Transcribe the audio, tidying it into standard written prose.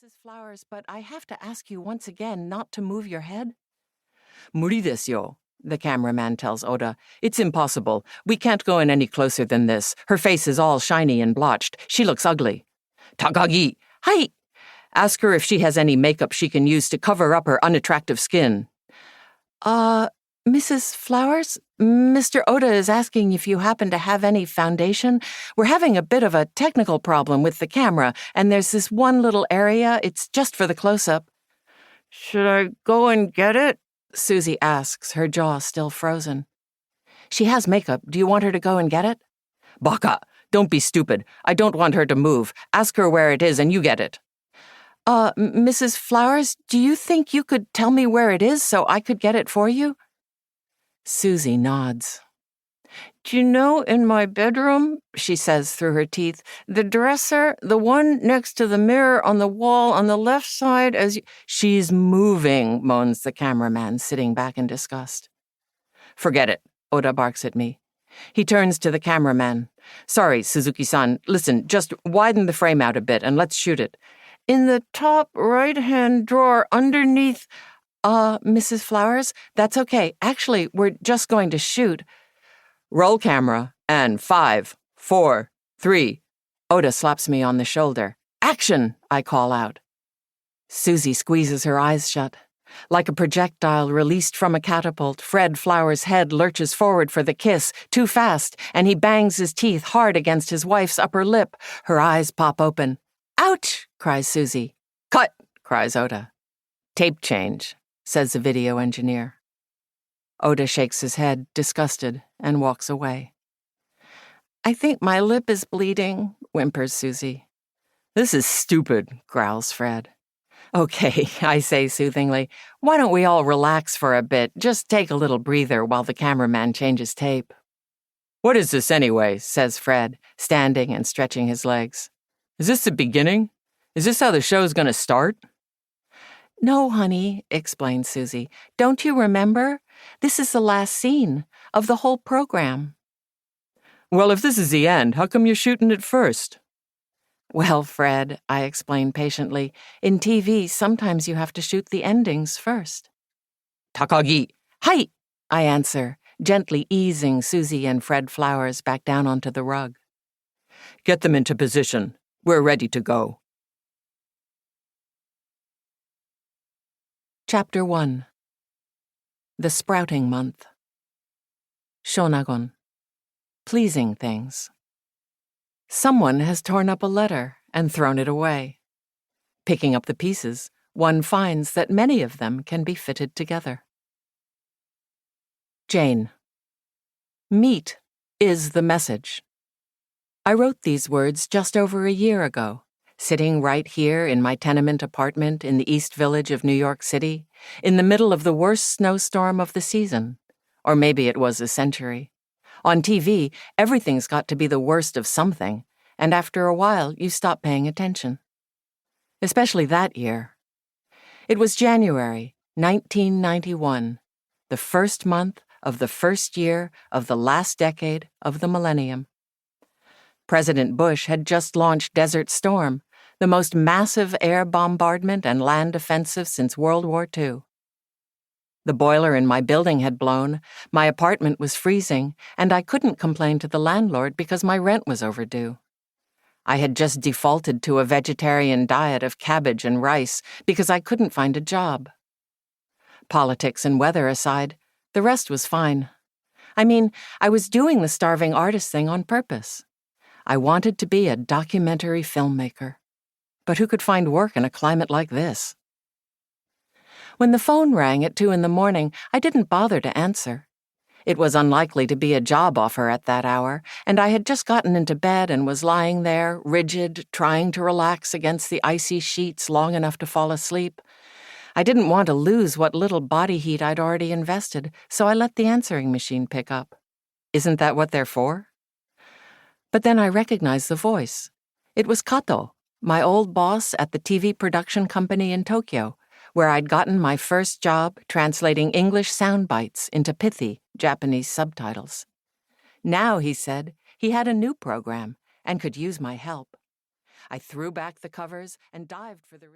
Mrs. Flowers, but I have to ask you once again not to move your head. 무리 됐요, the cameraman tells Oda. It's impossible. We can't go in any closer than this. Her face is all shiny and blotched. She looks ugly. Takagi, hi! Ask her if she has any makeup she can use to cover up her unattractive skin. Mrs. Flowers? Mr. Oda is asking if you happen to have any foundation. We're having a bit of a technical problem with the camera, and there's this one little area. It's just for the close-up. Should I go and get it? Susie asks, her jaw still frozen. She has makeup. Do you want her to go and get it? Baka, don't be stupid. I don't want her to move. Ask her where it is and you get it. Mrs. Flowers, do you think you could tell me where it is so I could get it for you? Susie nods. Do you know in my bedroom, she says through her teeth, the dresser, the one next to the mirror on the wall on the left side as you... She's moving, moans the cameraman, sitting back in disgust. Forget it, Oda barks at me. He turns to the cameraman. Sorry, Suzuki-san, listen, just widen the frame out a bit and let's shoot it. In the top right-hand drawer underneath... Mrs. Flowers, that's okay. Actually, we're just going to shoot. Roll camera, and 5, 4, 3. Oda slaps me on the shoulder. Action, I call out. Susie squeezes her eyes shut. Like a projectile released from a catapult, Fred Flowers' head lurches forward for the kiss, too fast, and he bangs his teeth hard against his wife's upper lip. Her eyes pop open. Ouch, cries Susie. Cut, cries Oda. Tape change, says the video engineer. Oda shakes his head, disgusted, and walks away. I think my lip is bleeding, whimpers Susie. This is stupid, growls Fred. Okay, I say soothingly. Why don't we all relax for a bit? Just take a little breather while the cameraman changes tape. What is this anyway, says Fred, standing and stretching his legs. Is this the beginning? Is this how the show's gonna start? No, honey, explains Susie. Don't you remember? This is the last scene of the whole program. Well, if this is the end, how come you're shooting it first? Well, Fred, I explain patiently, in TV, sometimes you have to shoot the endings first. Takagi, hi, I answer, gently easing Susie and Fred Flowers back down onto the rug. Get them into position. We're ready to go. Chapter 1. The Sprouting Month. Shonagon. Pleasing things. Someone has torn up a letter and thrown it away. Picking up the pieces, one finds that many of them can be fitted together. Jane. Meat is the message. I wrote these words just over a year ago, sitting right here in my tenement apartment in the East Village of New York City, in the middle of the worst snowstorm of the season, or maybe it was a century. On TV, everything's got to be the worst of something, and after a while, you stop paying attention. Especially that year. It was January 1991, the first month of the first year of the last decade of the millennium. President Bush had just launched Desert Storm, the most massive air bombardment and land offensive since World War II. The boiler in my building had blown, my apartment was freezing, and I couldn't complain to the landlord because my rent was overdue. I had just defaulted to a vegetarian diet of cabbage and rice because I couldn't find a job. Politics and weather aside, the rest was fine. I mean, I was doing the starving artist thing on purpose. I wanted to be a documentary filmmaker. But who could find work in a climate like this? When the phone rang at 2 a.m, I didn't bother to answer. It was unlikely to be a job offer at that hour, and I had just gotten into bed and was lying there, rigid, trying to relax against the icy sheets long enough to fall asleep. I didn't want to lose what little body heat I'd already invested, so I let the answering machine pick up. Isn't that what they're for? But then I recognized the voice. It was Kato, my old boss at the TV production company in Tokyo, where I'd gotten my first job translating English sound bites into pithy Japanese subtitles. Now, he said, he had a new program and could use my help. I threw back the covers and dived for the